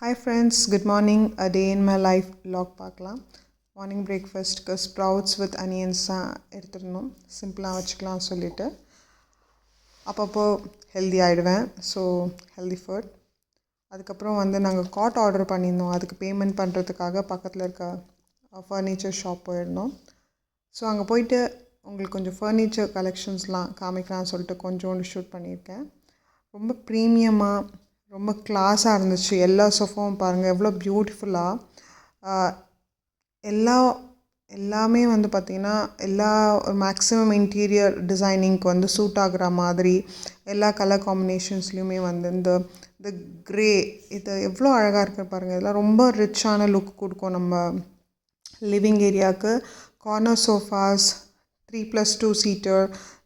Hi friends, good morning. A day in my life vlog பார்க்கலாம். Morning பிரேக்ஃபாஸ்ட்டுக்கு sprouts with onions தான் எடுத்துடணும். சிம்பிளாக வச்சுக்கலாம் சொல்லிவிட்டு அப்பப்போ ஹெல்தி ஆகிடுவேன். So healthy food. அதுக்கப்புறம் நாங்கள் காட் ஆர்டர் பண்ணியிருந்தோம். அதுக்கு பேமெண்ட் பண்ணுறதுக்காக பக்கத்தில் இருக்க ஃபர்னிச்சர் ஷாப் போயிருந்தோம். ஸோ அங்கே போயிட்டு உங்களுக்கு கொஞ்சம் ஃபர்னிச்சர் கலெக்ஷன்ஸ்லாம் காமிக்கலாம்னு சொல்லிட்டு கொஞ்சோண்டு ஷூட் பண்ணியிருக்கேன். ரொம்ப ப்ரீமியமாக ரொம்ப கிளாஸாக இருந்துச்சு. எல்லா சோஃபாவும் பாருங்கள் எவ்வளோ பியூட்டிஃபுல்லாக எல்லாமே பார்த்திங்கன்னா எல்லா மேக்ஸிமம் இன்டீரியர் டிசைனிங்க்கு சூட் ஆகுற மாதிரி எல்லா கலர் காம்பினேஷன்ஸ்லேயுமே இந்த க்ரே இது எவ்வளோ அழகாக இருக்குது பாருங்கள். இதெல்லாம் ரொம்ப ரிச்சான லுக் கொடுக்கும் நம்ம லிவிங் ஏரியாவுக்கு. கார்னர் சோஃபாஸ் 3+2 சீட்டர்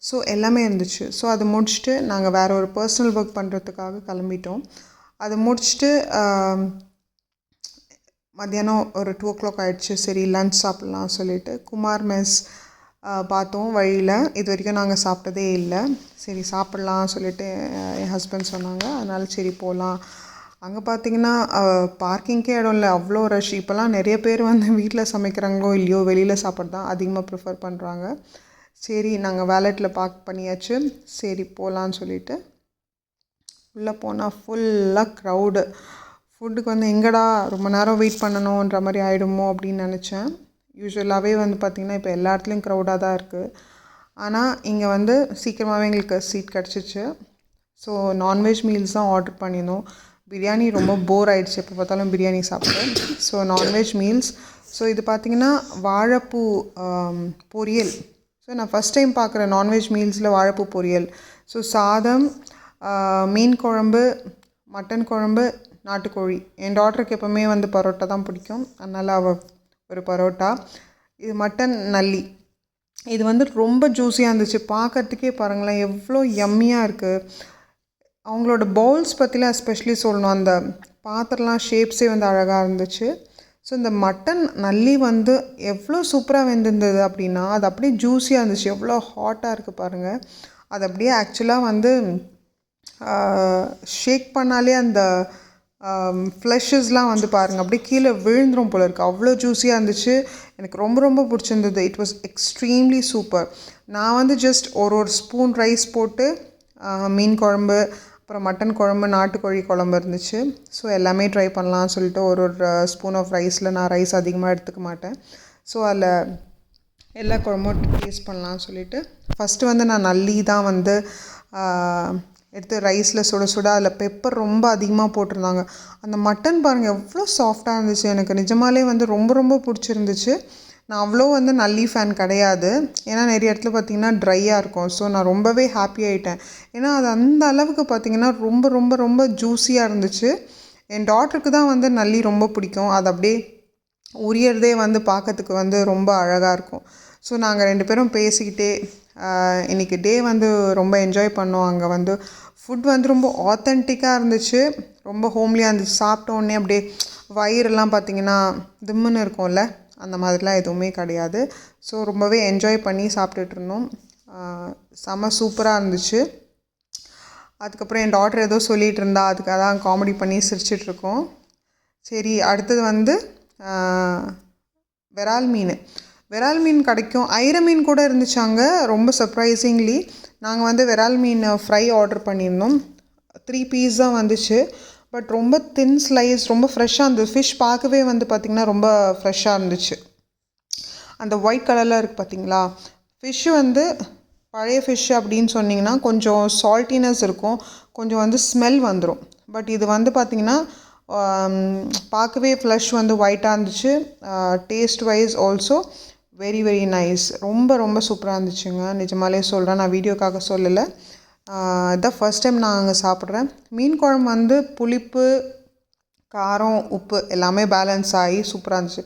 ஸோ எல்லாமே இருந்துச்சு. ஸோ அது முடிச்சுட்டு நாங்கள் வேறு ஒரு பர்சனல் ஒர்க் பண்ணுறதுக்காக கிளம்பிட்டோம். அதை முடிச்சுட்டு மத்தியானம் ஒரு 2 o'clock ஆகிடுச்சு. சரி லன்ச் சாப்பிட்லாம் சொல்லிவிட்டு குமார் மெஸ் பார்த்தோம் வழியில். இது வரைக்கும் நாங்கள் சாப்பிட்டதே இல்லை. சரி சாப்பிட்லாம் சொல்லிவிட்டு என் ஹஸ்பண்ட் சொன்னாங்க. அதனால் சரி போகலாம். அங்கே பார்த்திங்கன்னா பார்க்கிங்கே இடம் இல்லை, அவ்வளோ ரஷ். இப்போல்லாம் நிறைய பேர் வீட்டில் சமைக்கிறாங்களோ இல்லையோ வெளியில் சாப்பிட்றது தான் அதிகமாக ப்ரிஃபர் பண்ணுறாங்க. சரி நாங்கள் வேலெட்டில் பார்க் பண்ணியாச்சு. சரி போகலான்னு சொல்லிவிட்டு உள்ளே போனால் ஃபுல்லாக க்ரௌடு. ஃபுட்டுக்கு எங்கடா ரொம்ப நேரம் வெயிட் பண்ணணுன்ற மாதிரி ஆகிடுமோ அப்படின்னு நினச்சேன். யூஸ்வலாகவே பார்த்திங்கன்னா இப்போ எல்லா இடத்துலையும் க்ரௌடாக தான் இருக்குது. ஆனால் இங்கே சீக்கிரமாகவே எங்களுக்கு சீட் கிடச்சிச்சு. ஸோ நான்வெஜ் மீல்ஸ் தான் ஆர்டர் பண்ணியிருந்தோம். பிரியாணி ரொம்ப போர் ஆகிடுச்சு, எப்போ பார்த்தாலும் பிரியாணி சாப்பிட்டேன். So non veg meals. ஸோ இது பார்த்திங்கன்னா வாழைப்பூ பொரியல். ஸோ நான் ஃபஸ்ட் டைம் பார்க்குறேன் நான்வெஜ் மீல்ஸில் வாழைப்பூ பொரியல். ஸோ சாதம், மீன் குழம்பு, மட்டன் குழம்பு, நாட்டுக்கோழி. என் டாட்டருக்கு எப்போவுமே பரோட்டா தான் பிடிக்கும், அதனால் அவள் ஒரு பரோட்டா. இது மட்டன் நல்லி. இது ரொம்ப ஜூஸியாக இருந்துச்சு. பார்க்கறதுக்கே பாருங்களேன் எவ்வளோ யம்மியாக இருக்குது. அவங்களோட பவுல்ஸ் பற்றிலாம் எஸ்பெஷலி சொல்லணும். அந்த பாத்திரலாம் ஷேப்ஸே அழகாக இருந்துச்சு. ஸோ இந்த மட்டன் நல்லி எவ்வளோ சூப்பராக வெந்திருந்தது அப்படின்னா அது அப்படியே ஜூஸியாக இருந்துச்சு. எவ்வளோ ஹாட்டாக இருக்குது பாருங்கள். அது அப்படியே ஆக்சுவலாக ஷேக் பண்ணாலே அந்த ஃப்ளஷஸ்லாம் பாருங்கள் அப்படியே கீழே விழுந்துரும் போல இருக்குது. அவ்வளோ ஜூஸியாக இருந்துச்சு. எனக்கு ரொம்ப ரொம்ப பிடிச்சிருந்தது. It was extremely super. நான் ஜஸ்ட் ஒரு ஸ்பூன் ரைஸ் போட்டு மீன் குழம்பு, அப்புறம் மட்டன் குழம்பு, நாட்டுக்கோழி குழம்பு இருந்துச்சு. ஸோ எல்லாமே ட்ரை பண்ணலாம்னு சொல்லிட்டு ஒரு ஸ்பூன் ஆஃப் ரைஸில் நான் ரைஸ் அதிகமாக எடுத்துக்க மாட்டேன். ஸோ அதில் எல்லா குழம்பும் டேஸ்ட் பண்ணலான்னு சொல்லிவிட்டு ஃபஸ்ட்டு நான் நல்லி தான் எடுத்து ரைஸில் சுட சுட அதில் பெப்பர் ரொம்ப அதிகமாக போட்டிருந்தாங்க. அந்த மட்டன் பாருங்கள் எவ்வளோ சாஃப்டாக இருந்துச்சு. எனக்கு நிஜமாலே ரொம்ப ரொம்ப பிடிச்சிருந்துச்சு. நான் அவ்வளோ நல்லி ஃபேன் கிடையாது, ஏன்னா நிறைய இடத்துல பார்த்திங்கன்னா ட்ரையாக இருக்கும். ஸோ நான் ரொம்பவே ஹாப்பி ஆகிட்டேன். ஏன்னா அது அந்த அளவுக்கு பார்த்திங்கன்னா ரொம்ப ரொம்ப ரொம்ப ஜூஸியாக இருந்துச்சு. என் டாட்டருக்கு தான் நல்லி ரொம்ப பிடிக்கும். அது அப்படியே உரியறதே பார்க்கறதுக்கு ரொம்ப அழகாக இருக்கும். ஸோ நாங்கள் 2 பேரும் பேசிக்கிட்டே இன்றைக்கி டே ரொம்ப என்ஜாய் பண்ணோம். அங்கே ஃபுட் ரொம்ப ஆத்தென்டிக்காக இருந்துச்சு, ரொம்ப ஹோம்லியாக இருந்துச்சு. சாப்பிட்டோன்னே அப்படியே வயிறெல்லாம் பார்த்திங்கன்னா திம்முன்னு இருக்கும்ல, அந்த மாதிரிலாம் எதுவுமே கிடையாது. ஸோ ரொம்பவே என்ஜாய் பண்ணி சாப்பிட்டுட்டு இருந்தோம். செம்ம சூப்பராக இருந்துச்சு. அதுக்கப்புறம் என் டாட்டர் ஏதோ சொல்லிகிட்டு இருந்தா, அதுக்காக தான் காமெடி பண்ணி சிரிச்சிட்ருக்கோம். சரி அடுத்தது விரால் மீன் கிடைக்கும். ஐர மீன் கூட இருந்துச்சாங்க. ரொம்ப சர்ப்ரைசிங்லி நாங்கள் விரால் மீன் ஃப்ரை ஆர்டர் பண்ணியிருந்தோம். 3 பீஸ் தான் வந்துச்சு. பட் ரொம்ப தின் ஸ்லைஸ், ரொம்ப ஃப்ரெஷ்ஷாக இருந்தது. ஃபிஷ் பார்க்கவே பார்த்திங்கன்னா ரொம்ப ஃப்ரெஷ்ஷாக இருந்துச்சு. அந்த ஒயிட் கலரில் இருக்குது பார்த்திங்களா, ஃபிஷ்ஷு பழைய ஃபிஷ் அப்படின்னு சொன்னிங்கன்னா கொஞ்சம் சால்ட்டினஸ் இருக்கும், கொஞ்சம் ஸ்மெல் வந்துடும். பட் இது பார்த்திங்கன்னா பார்க்கவே ஃப்ளஷ் ஒயிட்டாக இருந்துச்சு. Taste wise also very very nice. ரொம்ப ரொம்ப சூப்பராக இருந்துச்சுங்க. நிஜமாலே சொல்கிறேன், நான் வீடியோக்காக சொல்லலை. இதான் ஃபஸ்ட் டைம் நான் அங்கே சாப்பிட்றேன். மீன் குழம்பு புளிப்பு, காரம், உப்பு எல்லாமே பேலன்ஸ் ஆகி சூப்பராக இருந்துச்சு.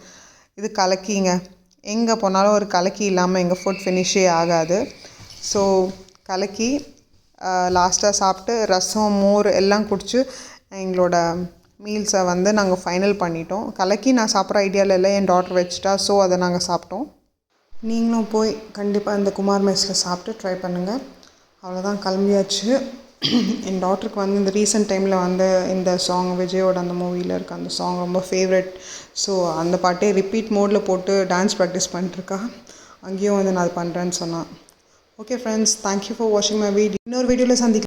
இது கலக்கிங்க. எங்கே போனாலும் ஒரு கலக்கி இல்லாமல் எங்கள் ஃபுட் ஃபினிஷே ஆகாது. ஸோ கலக்கி லாஸ்ட்டாக சாப்பிட்டு ரசம், மோர் எல்லாம் குடிச்சு எங்களோட மீல்ஸை நாங்கள் ஃபைனல் பண்ணிட்டோம். கலக்கி நான் சாப்பிட்ற ஐடியாவில் இல்லை, என் டாட்டர் வச்சுட்டா. ஸோ அதை நாங்கள் சாப்பிட்டோம். நீங்களும் போய் கண்டிப்பாக இந்த குமார் மெஸ்ஸில் சாப்பிட்டு ட்ரை பண்ணுங்கள். அவ்வளோதான், கிளம்பியாச்சு. என் டாட்டருக்கு வந்து இந்த ரீசெண்ட் டைமில் வந்து இந்த சாங் விஜயோட அந்த மூவியில் இருக்க அந்த சாங் ரொம்ப ஃபேவரட். ஸோ அந்த பாட்டே ரிப்பீட் மோடில் போட்டு டான்ஸ் ப்ராக்டிஸ் பண்ணிட்டுருக்கா. அங்கேயும் வந்து நான் அது பண்ணுறேன்னு சொன்னான். ஓகே ஃப்ரெண்ட்ஸ், தேங்க்யூ ஃபார் வாட்சிங் மை வீடியோ. இன்னொரு வீடியோவில் சந்திக்கலாம்.